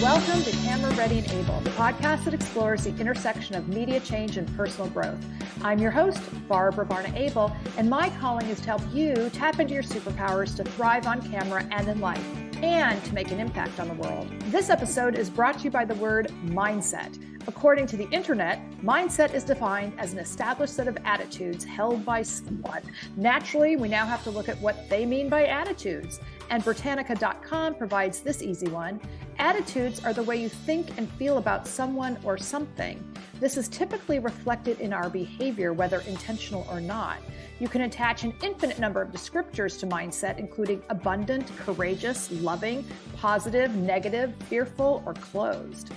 Welcome to Camera Ready and Able, the podcast that explores the intersection of media change and personal growth. I'm your host, Barbara Barna Abel, and my calling is to help you tap into your superpowers to thrive on camera and in life, and to make an impact on the world. This episode is brought to you by the word mindset. According to the internet, mindset is defined as an established set of attitudes held by someone. Naturally, we now have to look at what they mean by attitudes. And Britannica.com provides this easy one. Attitudes are the way you think and feel about someone or something. This is typically reflected in our behavior, whether intentional or not. You can attach an infinite number of descriptors to mindset, including abundant, courageous, loving, positive, negative, fearful, or closed.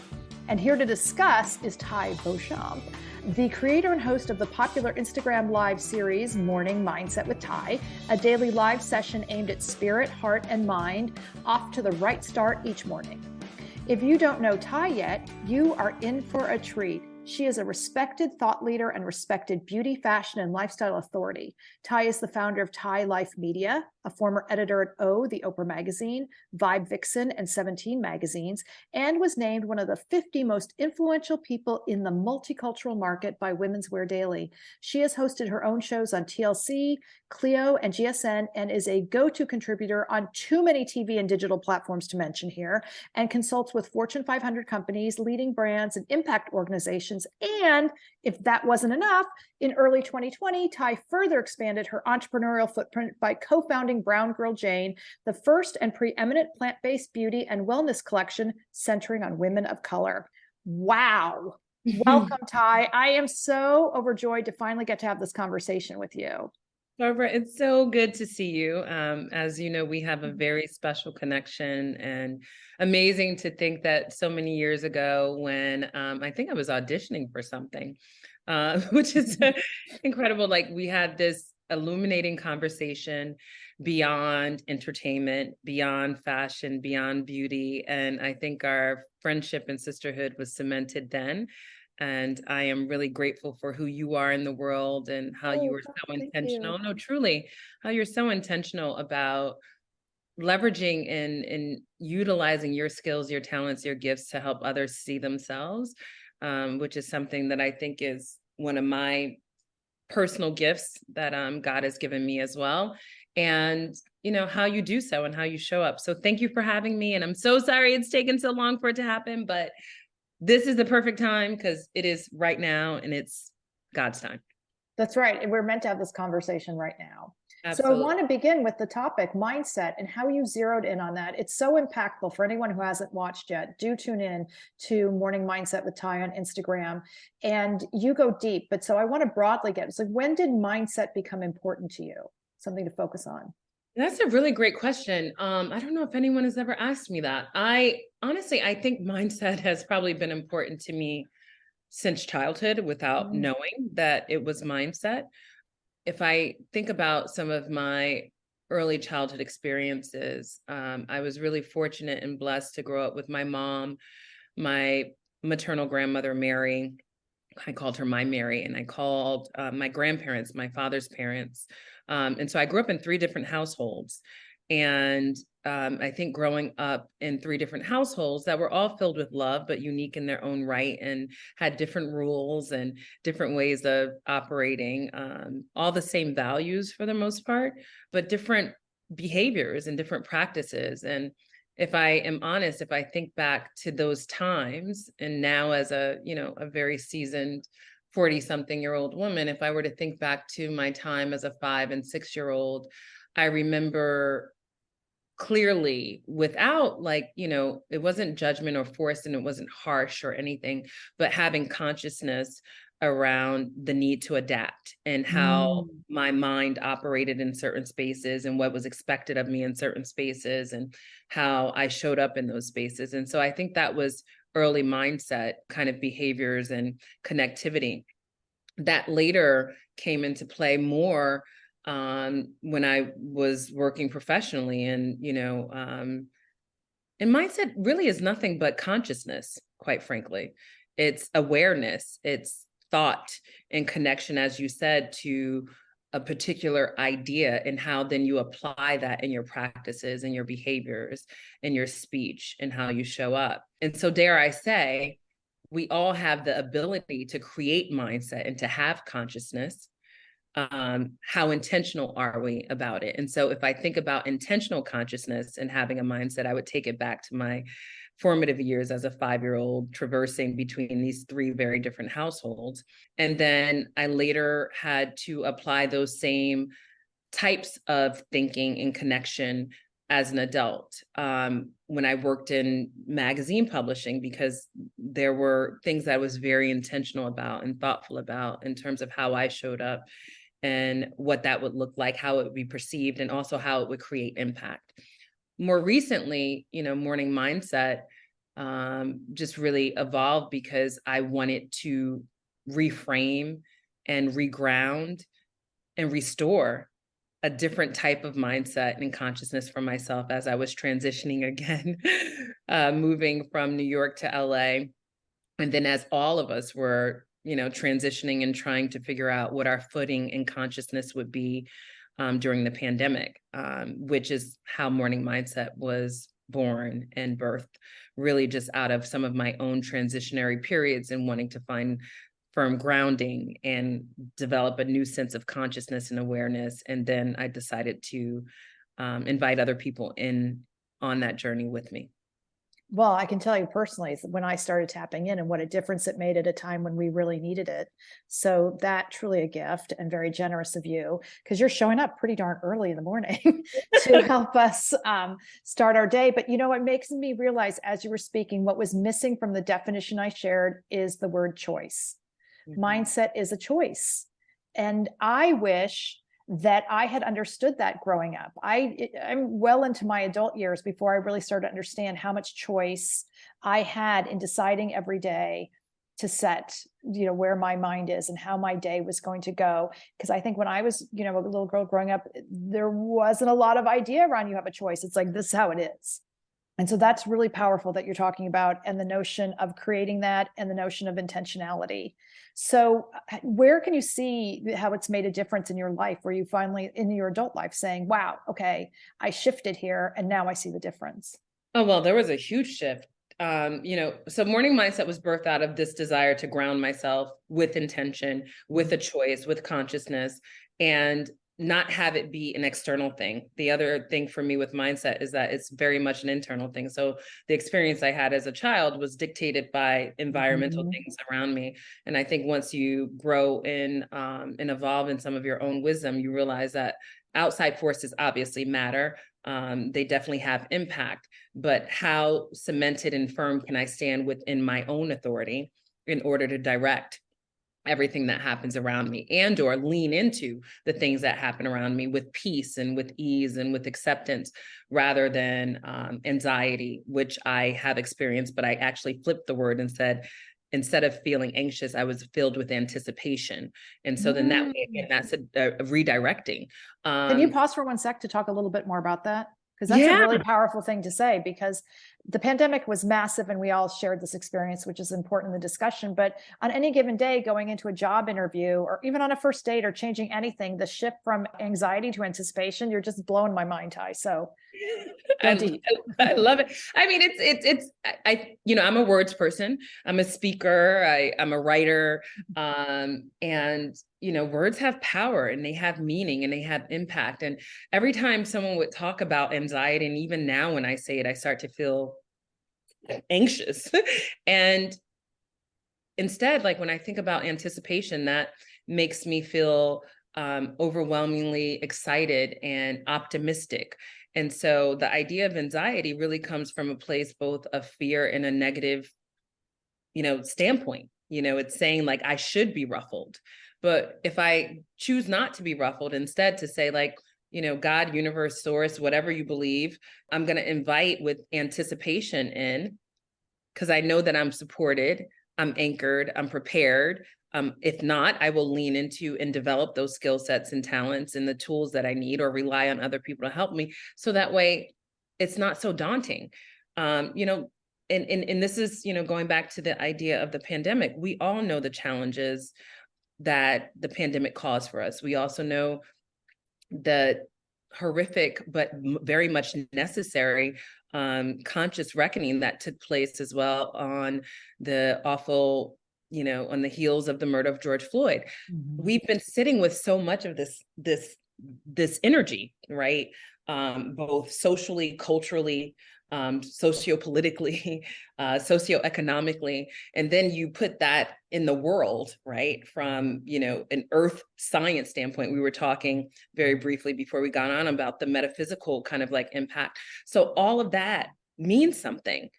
And here to discuss is Tai Beauchamp, the creator and host of the popular Instagram live series, Morning Mindset with Tai, a daily live session aimed at spirit, heart, and mind, off to the right start each morning. If you don't know Tai yet, you are in for a treat. She is a respected thought leader and respected beauty, fashion, and lifestyle authority. Tai is the founder of Tai Life Media, a former editor at O, the Oprah magazine, Vibe Vixen, and 17 magazines, and was named one of the 50 most influential people in the multicultural market by Women's Wear Daily. She has hosted her own shows on TLC, Clio, and GSN, and is a go-to contributor on too many TV and digital platforms to mention here, and consults with Fortune 500 companies, leading brands, and impact organizations. And if that wasn't enough, in early 2020, Tai further expanded her entrepreneurial footprint by co-founding Brown Girl Jane, the first and preeminent plant-based beauty and wellness collection centering on women of color. Wow. Welcome, Tai. I am so overjoyed to finally get to have this conversation with you. Barbara, it's so good to see you. As you know, we have a very special connection, and amazing to think that so many years ago when I think I was auditioning for something, which is incredible. Like, we had this illuminating conversation beyond entertainment, beyond fashion, beyond beauty. And I think our friendship and sisterhood was cemented then. And I am really grateful for who you are in the world and how you are so intentional. No, truly, how you're so intentional about leveraging and utilizing your skills, your talents, your gifts to help others see themselves, which is something that I think is one of my personal gifts that God has given me as well. And, you know, how you do so and how you show up. So thank you for having me. And I'm so sorry it's taken so long for it to happen, but this is the perfect time because it is right now and it's God's time. That's right. And we're meant to have this conversation right now. Absolutely. So I want to begin with the topic, mindset, and how you zeroed in on that. It's so impactful for anyone who hasn't watched yet. Do tune in to Morning Mindset with Tai on Instagram, and you go deep. But so I want to broadly get, it's like, when did mindset become important to you? Something to focus on. That's a really great question. I don't know if anyone has ever asked me that. I think mindset has probably been important to me since childhood without knowing that it was mindset. If I think about some of my early childhood experiences, I was really fortunate and blessed to grow up with my mom, my maternal grandmother, Mary. I called her my Mary, and I called my grandparents, my father's parents. And so I grew up in 3 different households. And I think growing up in 3 different households that were all filled with love, but unique in their own right, and had different rules and different ways of operating, all the same values for the most part, but different behaviors and different practices. And if I am honest, if I think back to those times, and now as a very seasoned 40-something-year-old woman, if I were to think back to my time as a 5 and 6-year-old, I remember clearly, without it wasn't judgment or force, and it wasn't harsh or anything, but having consciousness around the need to adapt and how my mind operated in certain spaces and what was expected of me in certain spaces and how I showed up in those spaces. And so I think that was early mindset kind of behaviors and connectivity that later came into play more when I was working professionally. And, and mindset really is nothing but consciousness, quite frankly. It's awareness, it's thought and connection, as you said, to a particular idea and how then you apply that in your practices and your behaviors and your speech and how you show up. And so, dare I say, we all have the ability to create mindset and to have consciousness. How intentional are we about it? And so if I think about intentional consciousness and having a mindset, I would take it back to my formative years as a 5-year-old, traversing between these 3 very different households. And then I later had to apply those same types of thinking and connection as an adult, when I worked in magazine publishing, because there were things that I was very intentional about and thoughtful about in terms of how I showed up and what that would look like, how it would be perceived, and also how it would create impact. More recently, morning mindset just really evolved because I wanted to reframe and reground and restore a different type of mindset and consciousness for myself as I was transitioning again, moving from New York to LA. And then as all of us were, transitioning and trying to figure out what our footing and consciousness would be during the pandemic, which is how Morning Mindset was born and birthed, really just out of some of my own transitionary periods and wanting to find firm grounding and develop a new sense of consciousness and awareness. And then I decided to invite other people in on that journey with me. Well, I can tell you personally, when I started tapping in and what a difference it made at a time when we really needed it. So that truly a gift and very generous of you, because you're showing up pretty darn early in the morning to help us start our day. But what makes me realize as you were speaking, what was missing from the definition I shared is the word choice. Mm-hmm. Mindset is a choice. And I wish that I had understood that growing up. I'm well into my adult years before I really started to understand how much choice I had in deciding every day to set, where my mind is and how my day was going to go. Because I think when I was, a little girl growing up, there wasn't a lot of idea around you have a choice. It's like, this is how it is. And so that's really powerful that you're talking about, and the notion of creating that and the notion of intentionality. So where can you see how it's made a difference in your life, where you finally, in your adult life, saying, wow, okay, I shifted here and now I see the difference? Oh, well, there was a huge shift. So Morning Mindset was birthed out of this desire to ground myself with intention, with a choice, with consciousness, and not have it be an external thing. The other thing for me with mindset is that it's very much an internal thing. So the experience I had as a child was dictated by environmental mm-hmm. things around me. And I think once you grow in and evolve in some of your own wisdom, you realize that outside forces obviously matter. They definitely have impact, but how cemented and firm can I stand within my own authority in order to direct everything that happens around me, and or lean into the things that happen around me with peace and with ease and with acceptance, rather than anxiety, which I have experienced, but I actually flipped the word and said, instead of feeling anxious, I was filled with anticipation. And so then that way, again, that's a redirecting. Can you pause for 1 sec to talk a little bit more about that? Because that's a really powerful thing to say, because the pandemic was massive and we all shared this experience, which is important in the discussion. But on any given day, going into a job interview or even on a first date or changing anything, the shift from anxiety to anticipation, you're just blowing my mind, Tai. So I love it. I mean, I'm a words person. I'm a speaker. I'm a writer. And words have power and they have meaning and they have impact. And every time someone would talk about anxiety, and even now when I say it, I start to feel anxious. And instead, like when I think about anticipation, that makes me feel overwhelmingly excited and optimistic. And so the idea of anxiety really comes from a place both of fear and a negative, standpoint. It's saying like, I should be ruffled. But if I choose not to be ruffled, instead to say like, God, universe, source, whatever you believe, I'm going to invite with anticipation in, because I know that I'm supported, I'm anchored, I'm prepared. If not, I will lean into and develop those skill sets and talents and the tools that I need, or rely on other people to help me. So that way it's not so daunting. And this is, going back to the idea of the pandemic. We all know the challenges that the pandemic caused for us. We also know the horrific, but very much necessary conscious reckoning that took place as well on the awful, on the heels of the murder of George Floyd. We've been sitting with so much of this energy, right? Both socially, culturally, sociopolitically, socioeconomically, and then you put that in the world, right? From, an earth science standpoint, we were talking very briefly before we got on about the metaphysical kind of like impact. So all of that means something.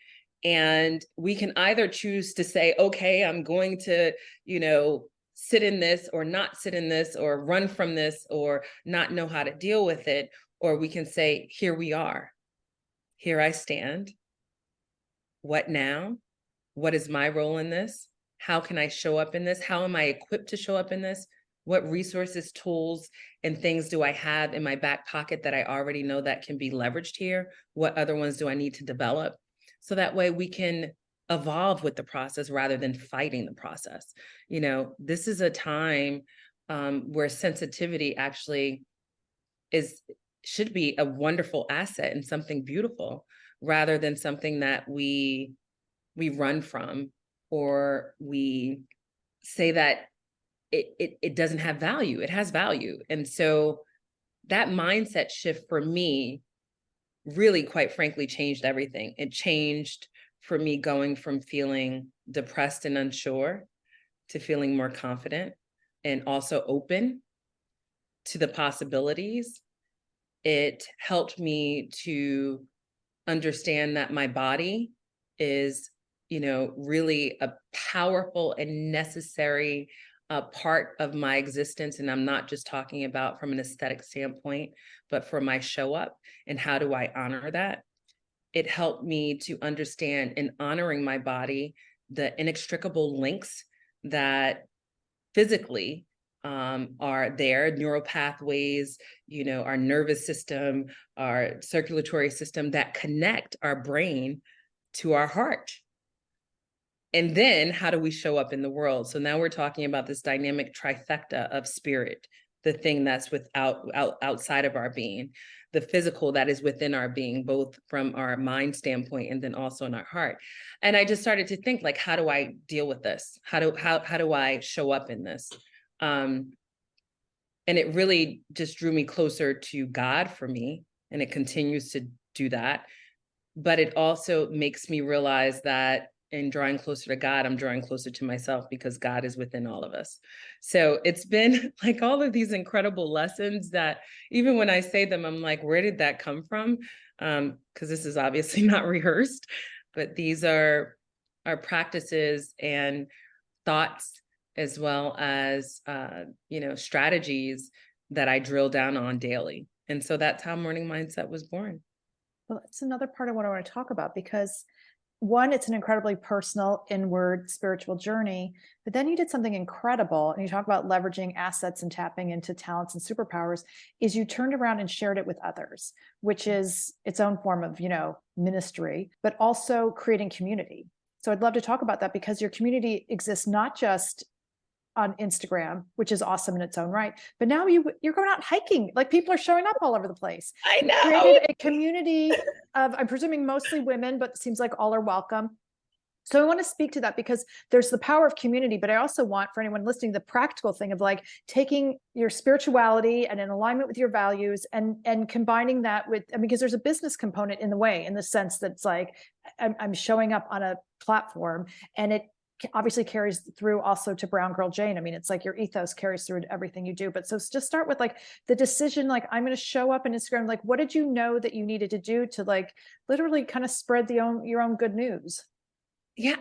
And we can either choose to say, okay, I'm going to, sit in this or not sit in this or run from this or not know how to deal with it. Or we can say, here we are. Here I stand. What now? What is my role in this? How can I show up in this? How am I equipped to show up in this? What resources, tools, and things do I have in my back pocket that I already know that can be leveraged here? What other ones do I need to develop? So that way we can evolve with the process rather than fighting the process. This is a time where sensitivity actually should be a wonderful asset and something beautiful rather than something that we run from, or we say that it doesn't have value. It has value. And so that mindset shift for me really, quite frankly, changed everything. It changed for me going from feeling depressed and unsure to feeling more confident and also open to the possibilities. It helped me to understand that my body is, really a powerful and necessary part of my existence. And I'm not just talking about from an aesthetic standpoint, but for my show up and how do I honor that? It helped me to understand, in honoring my body, the inextricable links that physically are there, neural pathways, our nervous system, our circulatory system that connect our brain to our heart. And then how do we show up in the world? So now we're talking about this dynamic trifecta of spirit, the thing that's outside of our being, the physical that is within our being, both from our mind standpoint and then also in our heart. And I just started to think, like, how do I deal with this? How do I show up in this? And it really just drew me closer to God for me, and it continues to do that. But it also makes me realize that in drawing closer to God, I'm drawing closer to myself because God is within all of us. So it's been like all of these incredible lessons that even when I say them, I'm like, where did that come from? Because this is obviously not rehearsed, but these are practices and thoughts as well as, strategies that I drill down on daily. And so that's how Morning Mindset was born. Well, it's another part of what I want to talk about because one, it's an incredibly personal, inward, spiritual journey, but then you did something incredible, and you talk about leveraging assets and tapping into talents and superpowers, is you turned around and shared it with others, which is its own form of, ministry, but also creating community. So I'd love to talk about that because your community exists not just on Instagram, which is awesome in its own right, but now you're going out hiking. Like, people are showing up all over the place. I know. You created a community of, I'm presuming mostly women, but it seems like all are welcome. So I want to speak to that because there's the power of community, but I also want, for anyone listening, the practical thing of like taking your spirituality and in alignment with your values and combining that with, because there's a business component in the way, in the sense that it's like, I'm showing up on a platform, and it obviously carries through also to Brown Girl Jane. It's like your ethos carries through to everything you do. But so just start with like the decision, like, I'm going to show up on Instagram. Like, what did you know that you needed to do to like literally kind of spread your own good news? Yeah,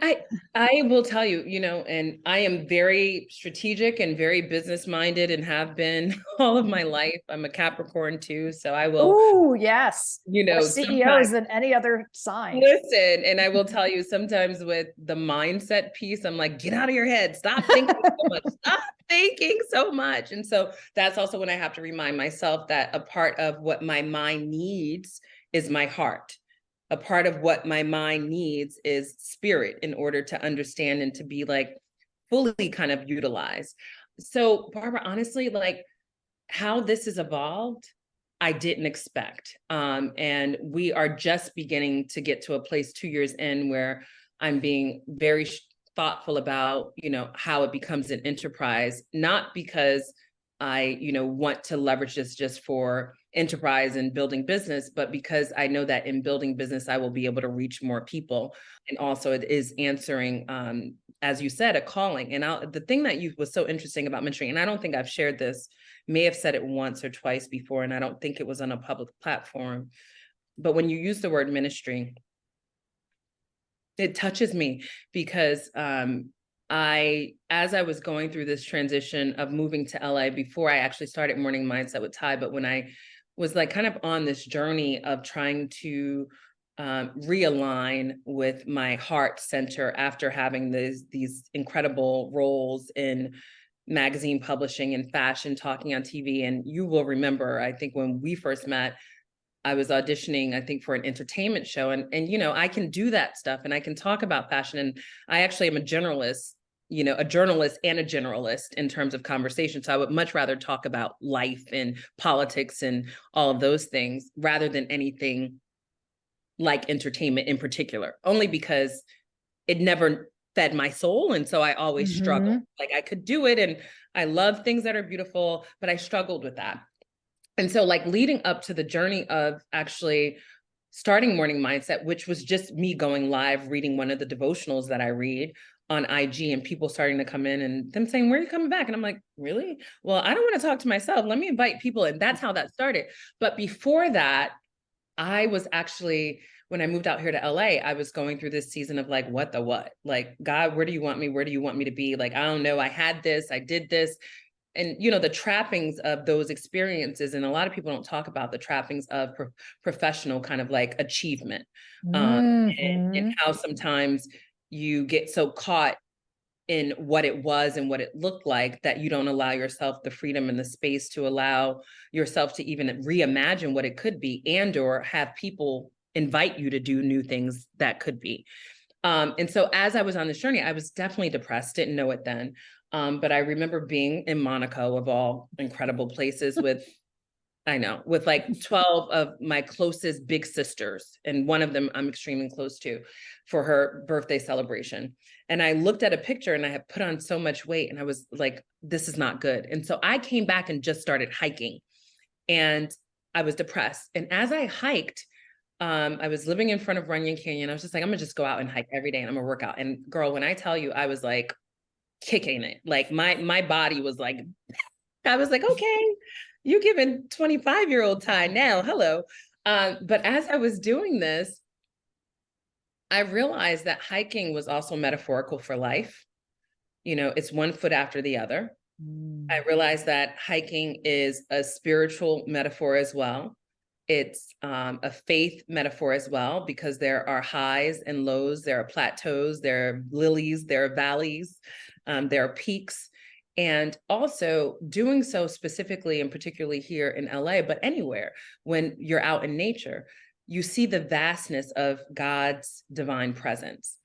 I will tell you, and I am very strategic and very business minded and have been all of my life. I'm a Capricorn too, so I will. Oh, yes. More CEOs than any other sign. Listen, and I will tell you, sometimes with the mindset piece, I'm like, get out of your head. Stop thinking so much. Stop thinking so much. And so that's also when I have to remind myself that a part of what my mind needs is my heart. A part of what my mind needs is spirit in order to understand and to be like fully kind of utilized. So Barbara, honestly, like how this has evolved, I didn't expect. And we are just beginning to get to a place 2 years in where I'm being very thoughtful about, how it becomes an enterprise, not because I, want to leverage this just for enterprise and building business, but because I know that in building business, I will be able to reach more people. And also it is answering, as you said, a calling. And the thing that was so interesting about mentoring, and I don't think I've shared this, may have said it once or twice before, and I don't think it was on a public platform. But when you use the word ministry, it touches me because as I was going through this transition of moving to LA before I actually started Morning Mindset with Tai, but when I was like kind of on this journey of trying to realign with my heart center after having these incredible roles in magazine publishing and fashion, talking on TV. And you will remember, I think when we first met, I was auditioning, I think, for an entertainment show. And I can do that stuff and I can talk about fashion. And I actually am a generalist, a journalist and a generalist in terms of conversation. So I would much rather talk about life and politics and all of those things rather than anything like entertainment in particular, only because it never fed my soul. And so I always struggled. Like I could do it and I love things that are beautiful, but I struggled with that. And so like leading up to the journey of actually starting Morning Mindset, which was just me going live, reading one of the devotionals that I read on IG and people starting to come in and them saying, where are you coming back? And I'm like, really? Well, I don't want to talk to myself. Let me invite people. And that's how that started. But before that, I was actually, when I moved out here to LA, I was going through this season of like, what the what? Like, God, where do you want me? Where do you want me to be? Like, I don't know. I had this, I did this. And, the trappings of those experiences. And a lot of people don't talk about the trappings of professional kind of like achievement, and how sometimes you get so caught in what it was and what it looked like that you don't allow yourself the freedom and the space to allow yourself to even reimagine what it could be and or have people invite you to do new things that could be. And so as I was on this journey, I was definitely depressed, didn't know it then. But I remember being in Monaco, of all incredible places, with like 12 of my closest big sisters. And one of them I'm extremely close to for her birthday celebration. And I looked at a picture and I had put on so much weight and I was like, this is not good. And so I came back and just started hiking and I was depressed. And as I hiked, I was living in front of Runyon Canyon. I was just like, I'm gonna just go out and hike every day and I'm gonna work out. And girl, when I tell you, I was like kicking it. Like my body was like, I was like, okay, you giving 25-year-old Tai now, hello. But as I was doing this, I realized that hiking was also metaphorical for life. It's one foot after the other. I realized that hiking is a spiritual metaphor as well. It's a faith metaphor as well, because there are highs and lows, there are plateaus, there are lilies, there are valleys, there are peaks. And also doing so specifically and particularly here in LA, but anywhere, when you're out in nature, you see the vastness of God's divine presence.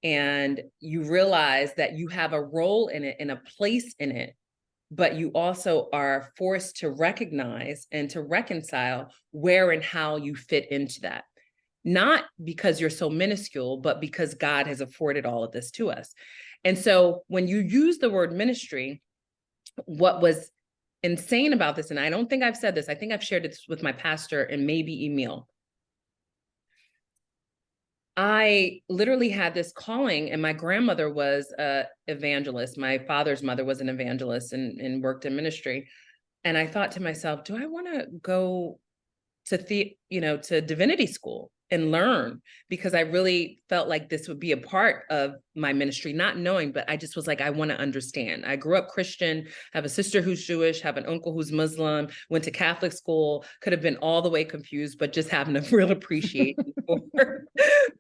And you realize that you have a role in it and a place in it, but you also are forced to recognize and to reconcile where and how you fit into that. Not because you're so minuscule, but because God has afforded all of this to us. And so when you use the word ministry, what was insane about this, and I don't think I've said this, I think I've shared this with my pastor and maybe Emil. I literally had this calling, and my grandmother was an evangelist. My father's mother was an evangelist and worked in ministry. And I thought to myself, do I want to go to to divinity school and learn? Because I really felt like this would be a part of my ministry, not knowing, but I just was like, I want to understand. I grew up Christian, have a sister who's Jewish, have an uncle who's Muslim, went to Catholic school, could have been all the way confused, but just having a real appreciation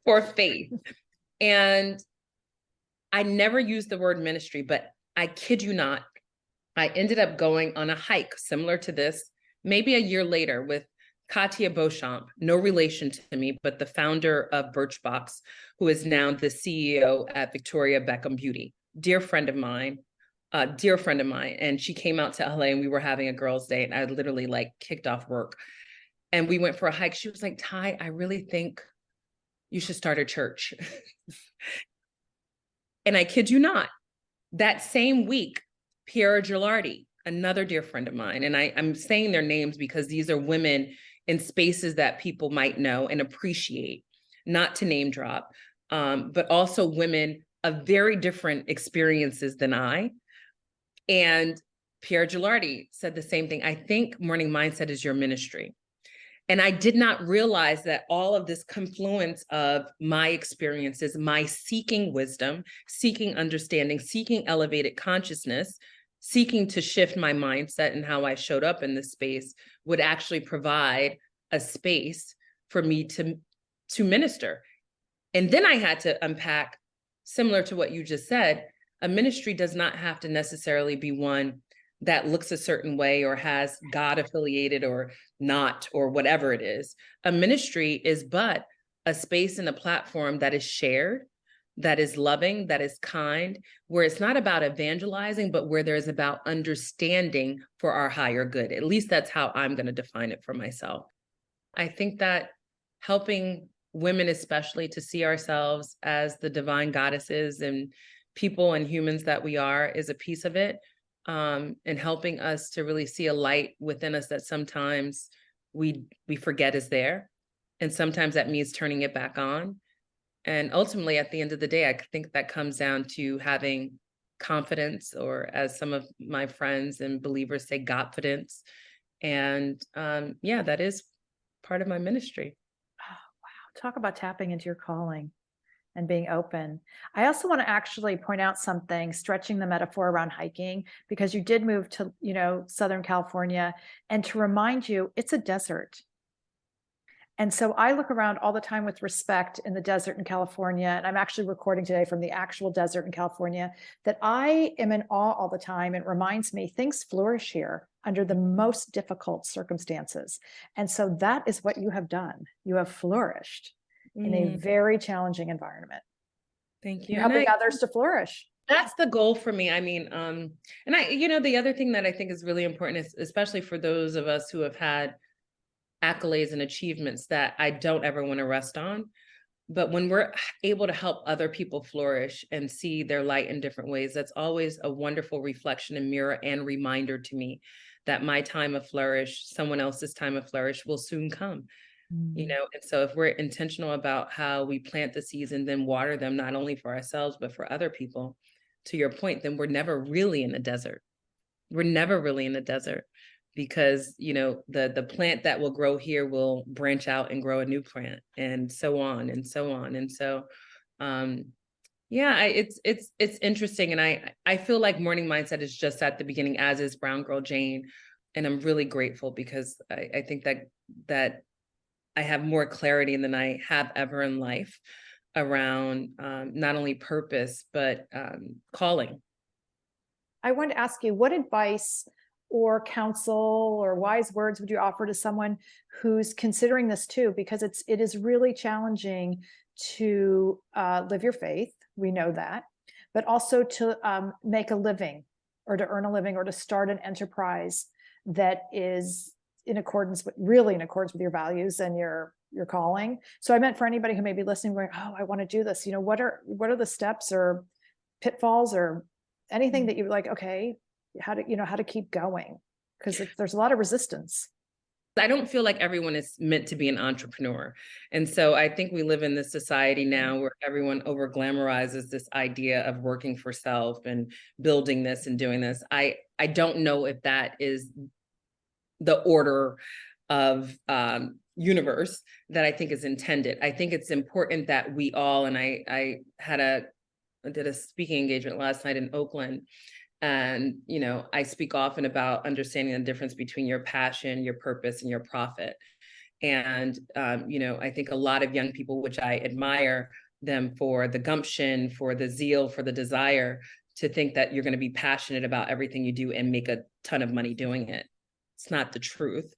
for faith. And I never used the word ministry, but I kid you not, I ended up going on a hike similar to this, maybe a year later, with Tai Beauchamp, no relation to me, but the founder of Birchbox, who is now the CEO at Victoria Beckham Beauty, dear friend of mine, a dear friend of mine, and she came out to LA and we were having a girls' day, and I literally like kicked off work and we went for a hike. She was like, Tai, I really think you should start a church. And I kid you not, that same week, Piera Gilardi, another dear friend of mine, and I'm saying their names because these are women in spaces that people might know and appreciate, not to name drop, but also women of very different experiences than I. And Piera Gilardi said the same thing. I think Morning Mindset is your ministry. And I did not realize that all of this confluence of my experiences, my seeking wisdom, seeking understanding, seeking elevated consciousness, seeking to shift my mindset and how I showed up in this space would actually provide a space for me to minister. And then I had to unpack, similar to what you just said, a ministry does not have to necessarily be one that looks a certain way or has God affiliated or not, or whatever it is. A ministry is but a space and a platform that is shared, that is loving, that is kind, where it's not about evangelizing, but where there's about understanding for our higher good. At least that's how I'm going to define it for myself. I think that helping women, especially, to see ourselves as the divine goddesses and people and humans that we are is a piece of it. And helping us to really see a light within us that sometimes we forget is there. And sometimes that means turning it back on. And ultimately, at the end of the day, I think that comes down to having confidence, or as some of my friends and believers say, Godfidence. And yeah, that is part of my ministry. Oh, wow. Talk about tapping into your calling and being open. I also want to actually point out something, stretching the metaphor around hiking, because you did move to, Southern California, and to remind you, it's a desert. And so I look around all the time with respect in the desert in California, and I'm actually recording today from the actual desert in California, that I am in awe all the time. It reminds me things flourish here under the most difficult circumstances. And so that is what you have done. You have flourished in a very challenging environment. Thank you. You're helping others to flourish. That's the goal for me. I mean, and the other thing that I think is really important is, especially for those of us who have had accolades and achievements, that I don't ever want to rest on. But when we're able to help other people flourish and see their light in different ways, that's always a wonderful reflection and mirror and reminder to me that my time of flourish, someone else's time of flourish, will soon come. And so if we're intentional about how we plant the seeds and then water them, not only for ourselves, but for other people, to your point, then we're never really in the desert. We're never really in the desert, because, the plant that will grow here will branch out and grow a new plant, and so on and so on. And so, it's interesting. And I feel like Morning Mindset is just at the beginning, as is Brown Girl Jane. And I'm really grateful, because I think that I have more clarity than I have ever in life around not only purpose, but calling. I wanted to ask you, what advice or counsel or wise words would you offer to someone who's considering this too? Because it is really challenging to live your faith. We know that, but also to make a living, or to earn a living, or to start an enterprise that is in accordance with your values and your calling. So I meant for anybody who may be listening, going, oh, I want to do this. What are the steps or pitfalls or anything that you like, okay, how to keep going? Because there's a lot of resistance. I don't feel like everyone is meant to be an entrepreneur. And so I think we live in this society now where everyone over glamorizes this idea of working for self and building this and doing this. I don't know if that is the order of universe that I think is intended. I think it's important that we all, and I did a speaking engagement last night in Oakland, and I speak often about understanding the difference between your passion, your purpose, and your profit. And I think a lot of young people, which I admire them for the gumption, for the zeal, for the desire to think that you're going to be passionate about everything you do and make a ton of money doing it. It's not the truth.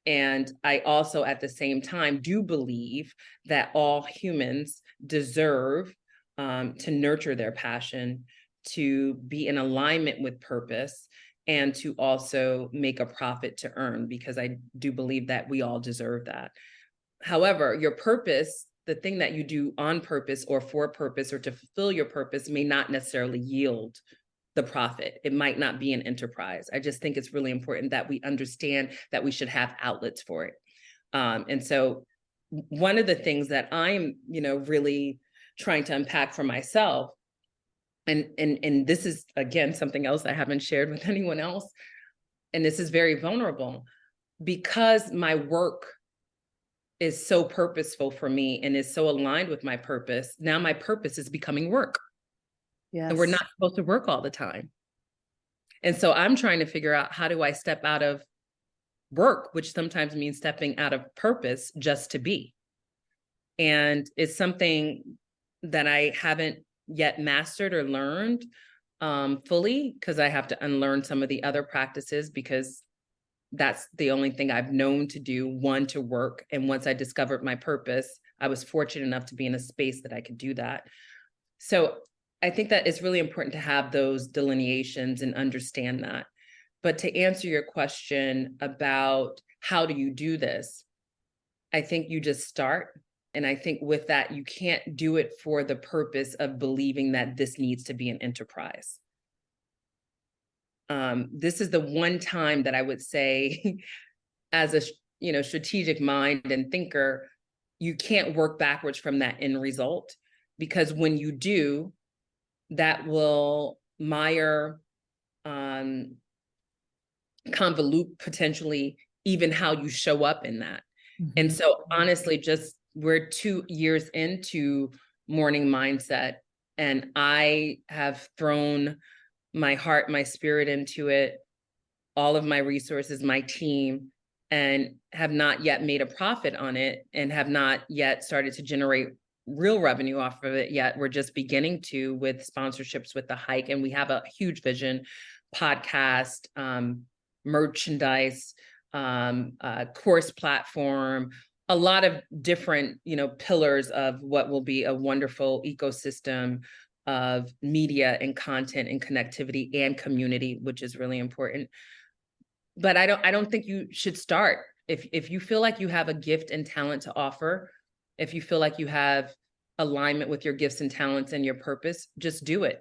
And I also, at the same time, do believe that all humans deserve to nurture their passion, to be in alignment with purpose and to also make a profit to earn, because I do believe that we all deserve that. However, your purpose, the thing that you do on purpose or for purpose or to fulfill your purpose, may not necessarily yield the profit. It might not be an enterprise. I just think it's really important that we understand that we should have outlets for it. And so one of the things that I'm, really trying to unpack for myself, and this is, again, something else I haven't shared with anyone else, and this is very vulnerable, because my work is so purposeful for me and is so aligned with my purpose. Now my purpose is becoming work. Yes. And we're not supposed to work all the time. And so I'm trying to figure out, how do I step out of work, which sometimes means stepping out of purpose just to be. And it's something that I haven't yet mastered or learned fully, because I have to unlearn some of the other practices, because that's the only thing I've known to do, one, to work. And once I discovered my purpose, I was fortunate enough to be in a space that I could do that. So I think that it's really important to have those delineations and understand that. But to answer your question about how do you do this, I think you just start. And I think with that, you can't do it for the purpose of believing that this needs to be an enterprise. This is the one time that I would say, as a strategic mind and thinker, you can't work backwards from that end result, because when you do, that will mire, convolute potentially even how you show up in that. Mm-hmm. And so honestly, we're 2 years into Morning Mindset, and I have thrown my heart, my spirit into it, all of my resources, my team, and have not yet made a profit on it, and have not yet started to generate real revenue off of it yet. We're just beginning to, with sponsorships with the hike, and we have a huge vision: podcast, merchandise, course platform, a lot of different, pillars of what will be a wonderful ecosystem of media and content and connectivity and community, which is really important. But I don't think you should start. If you feel like you have a gift and talent to offer, if you feel like you have alignment with your gifts and talents and your purpose, just do it.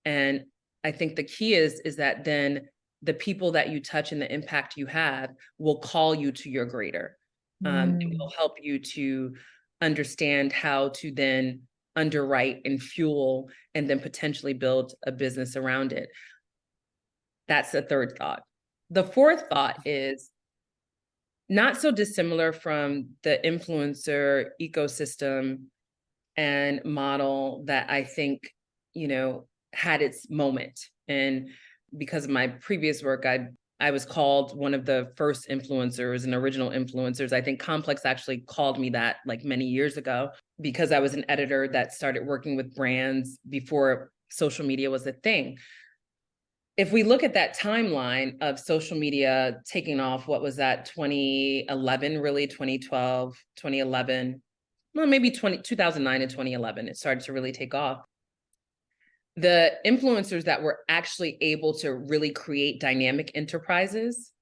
And I think the key is that then the people that you touch and the impact you have will call you to your greater. It will help you to understand how to then underwrite and fuel, and then potentially build a business around it. That's the third thought. The fourth thought is not so dissimilar from the influencer ecosystem and model that I think, had its moment. And because of my previous work, I was called one of the first influencers and original influencers. I think Complex actually called me that like many years ago, because I was an editor that started working with brands before social media was a thing. If we look at that timeline of social media taking off, what was that, 2011, really, 2012, 2011, well, maybe 2009 and 2011, it started to really take off. The influencers that were actually able to really create dynamic enterprises,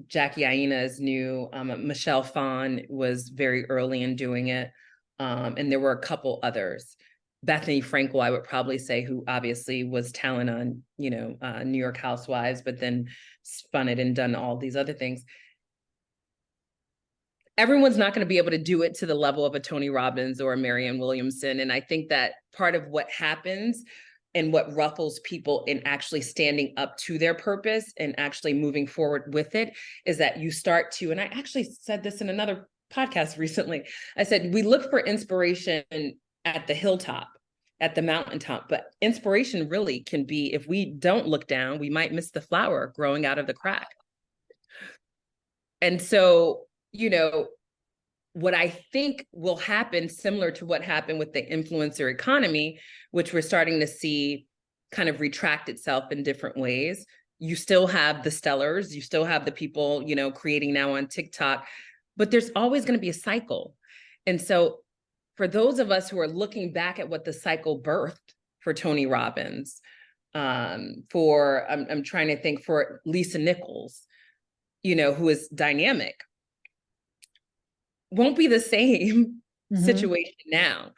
Jackie Aina is new, Michelle Phan was very early in doing it, and there were a couple others. Bethany Frankel, I would probably say, who obviously was talent on, New York Housewives, but then spun it and done all these other things. Everyone's not going to be able to do it to the level of a Tony Robbins or a Marianne Williamson. And I think that part of what happens and what ruffles people in actually standing up to their purpose and actually moving forward with it is that you start to, and I actually said this in another podcast recently, I said, we look for inspiration at the hilltop, at the mountaintop, but inspiration really can be, if we don't look down, we might miss the flower growing out of the crack. And so, what I think will happen, similar to what happened with the influencer economy, which we're starting to see kind of retract itself in different ways. You still have the stellars, you still have the people, creating now on TikTok, but there's always going to be a cycle. And so for those of us who are looking back at what the cycle birthed, for Tony Robbins, I'm trying to think, for Lisa Nichols, who is dynamic, won't be the same situation now.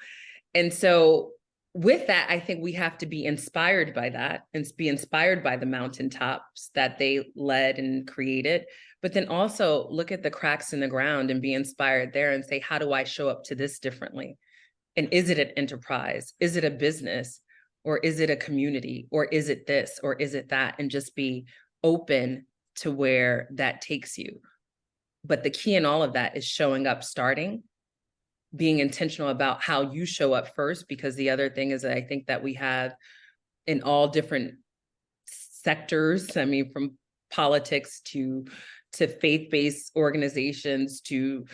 And so with that, I think we have to be inspired by that and be inspired by the mountaintops that they led and created, but then also look at the cracks in the ground and be inspired there and say, how do I show up to this differently? And is it an enterprise? Is it a business? Or is it a community? Or is it this? Or is it that? And just be open to where that takes you. But the key in all of that is showing up, starting, being intentional about how you show up first, because the other thing is that I think that we have in all different sectors, I mean, from politics to faith-based organizations to,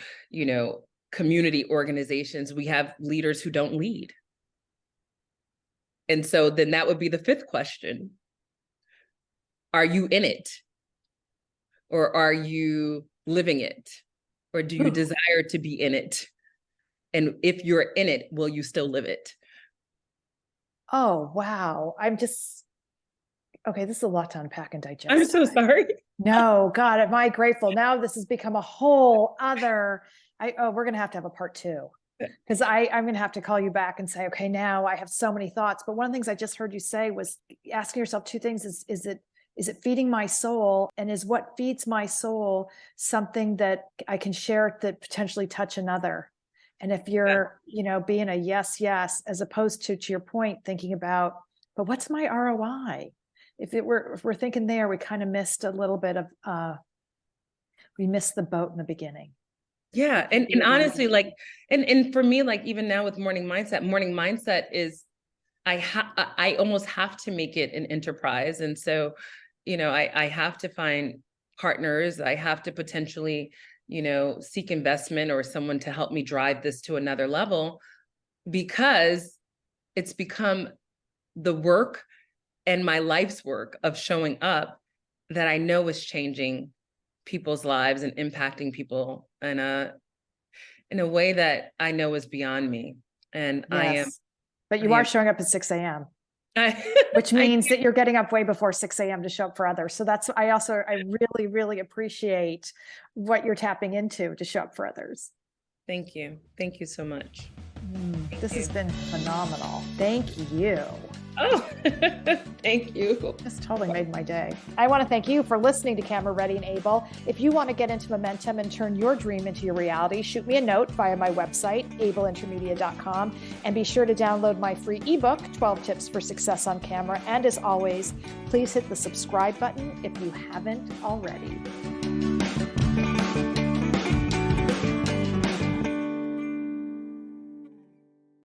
community organizations, we have leaders who don't lead. And so then that would be the fifth question. Are you in it? Or are you living it? Or do you desire to be in it? And if you're in it, will you still live it? Oh, wow. Okay, this is a lot to unpack and digest. I'm so sorry. No, God, am I grateful. Now this has become a whole other, we're going to have a part 2, because I'm going to have to call you back and say, okay, now I have so many thoughts. But one of the things I just heard you say was asking yourself 2 things. Is it feeding my soul? And is what feeds my soul something that I can share that potentially touch another? And if you're, being a yes, as opposed to your point, thinking about, but what's my ROI? If we're thinking there, we kind of missed a little bit of, we missed the boat in the beginning. Yeah. And honestly, and for me, even now with morning mindset is, I almost have to make it an enterprise. And so, I have to find partners. I have to potentially, seek investment or someone to help me drive this to another level, because it's become the work and my life's work of showing up that I know is changing people's lives and impacting people in a way that I know is beyond me. And yes. But you are showing up at 6 a.m. Which means that you're getting up way before 6 a.m. to show up for others. So I really, really appreciate what you're tapping into to show up for others. Thank you. Thank you so much. This has been phenomenal. Thank you. Oh, thank you. This totally made my day. I want to thank you for listening to Camera Ready and Able. If you want to get into momentum and turn your dream into your reality, shoot me a note via my website, ableintermedia.com, and be sure to download my free ebook, 12 Tips for Success on Camera. And as always, please hit the subscribe button if you haven't already.